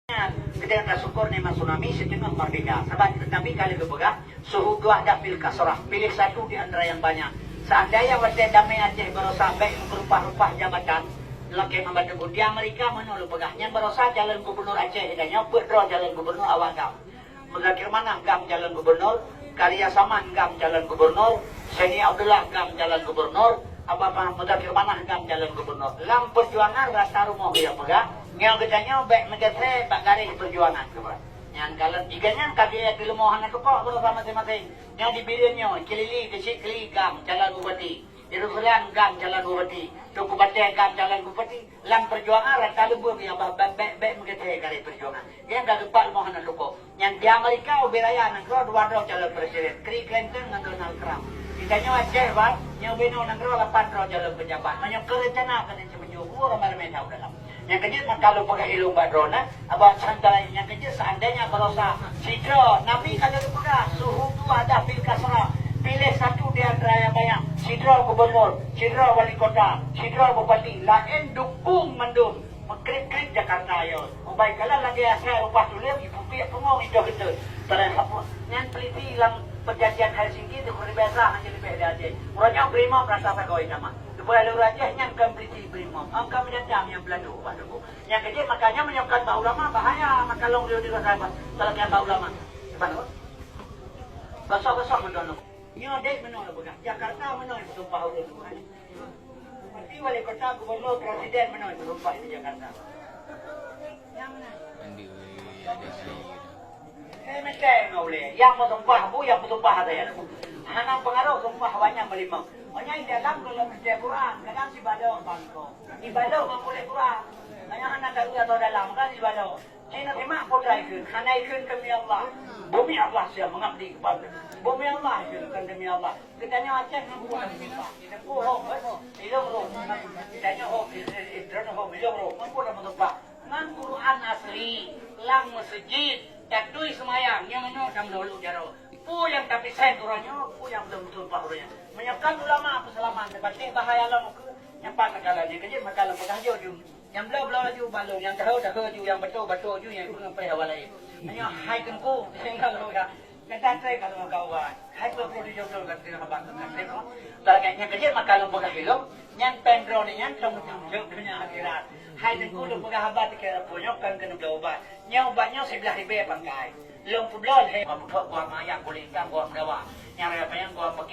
Ketika syukur ni tsunami setengah merdeka. Sebab Nabi kali berpegang suhu dua dapil kasrah. Pilih satu di antara yang banyak. Seandainya warga damai Aceh berusaha baik berupah-upah jabatan laki membantu di Amerika menolak pegahnya berusaha jalan gubernur Aceh hidupnya berdoa jalan gubernur awal gam. Mengakir mana gam jalan gubernur, Karya Saman gam jalan gubernur, Seni Abdullah gam jalan gubernur, apa-apa mengakir mana gam jalan gubernur. Lam perjuangan rasa rumah dia pegang. Ngayon katanya baik negara pak garis perjuangan kepada. Yang kalau iganya kaki kelemahan itu kok berusaha masing-masing. Yang dibilangnya kelili kecil keli gam jalan bupati, Irusulan gam jalan bupati, Tuku Batai gam jalan bupati. Lang perjuangan rata lebur yang baik negara garis perjuangan. Yang dah lupa lemahan itu kok. Yang di Amerika ubiraya negara dua jalan presiden. Kri Clinton dengan Donald Trump. Ditanya Aceh wan, yang bino negara 8 jalan pejabat. Banyak kerencana kan yang menjual ramai-ramai tahu dalam. Yang kedua kalau pakai ilmu badrona, abang santai yang kedua seandainya berusaha sidra Nabi kalau berpegang suhu tu ada pil kasrah, pilih satu di antara yang banyak, sidra gubernur, sidra wali kota, sidra bupati, lain dukung mendung, mengkrik-krik Jakarta yo. Baik kalau lagi asal upah tulis ibu pihak pengong itu betul. Terus yang peliti dalam perjanjian Helsinki itu berbeza hanya lebih dari. Orangnya prima perasa pegawai nama. Kalau rajahnya kan peliti primum, angka menjam yang beladu padaku. Yang kedua makanya menyiapkan Pak Ulama bahaya makalong dia sahabat. Kalau yang Pak Ulama, mana? Besar-besar mendono. Nyo dek menolak bukan. Jakarta menolak sumpah ulama. Bupati wali kota gubernur presiden menolak sumpah di Jakarta. Yang mana? Macam boleh. Yang bersumpah bu, yang bersumpah ada yang. Anak pengaruh sumpah banyak melimau. Hanya dalam kalau baca Quran, kadang si balau bangko. Di balau boleh Quran. Hanya anak tahu atau dalam kan di balau. Cina terima putra ikut, karena ikut demi Allah. Bumi Allah siap mengabdi kepada. Bumi Allah ikut demi Allah. Kitanya Aceh nak buat kita. Kita bohong, ilmu roh. Kitanya oh, idran oh, ilmu roh. Mampu dah menumpak. Ngan Quran asli, lang masjid, takdui semayang, yang mana dalam dulu jaro. Pu yang tapi saya kurangnya, pu yang betul-betul pahunya. Menyiapkan ulama keselamatan seperti bahaya lah muka yang pak negaranya kerja makalah pekahjo ju yang belau-belau ju balong yang tahu ju yang betul-betul ju yang kurang perihawalai hanya hai kenku tinggal loga kata saya kalau kawan hai perlu dijodoh kat dia habang kat targetnya kerja makalah pekahjo yang pendro ni yang tong-tong punya akhirat hai kenku lu pekahabat kira punya kan kena obat nya obatnya sebelah ribe pangkai lom publol he buat gua mayak kulit gua dawa yang apa yang gua pakai